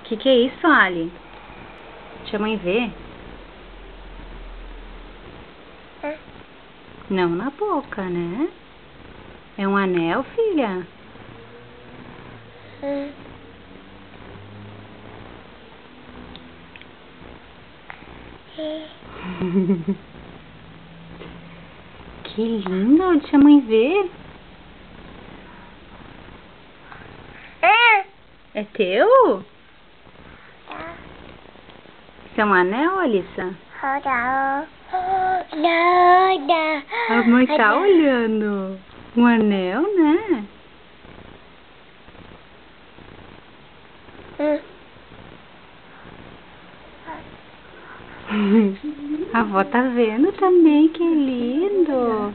Que é isso, Ali? Deixa a mãe ver. Não na boca, né? É um anel, filha? Que lindo, deixa a mãe ver. É teu? Isso é um anel, Alissa? A mãe tá olhando. Um anel, né? A avó tá vendo também, que lindo.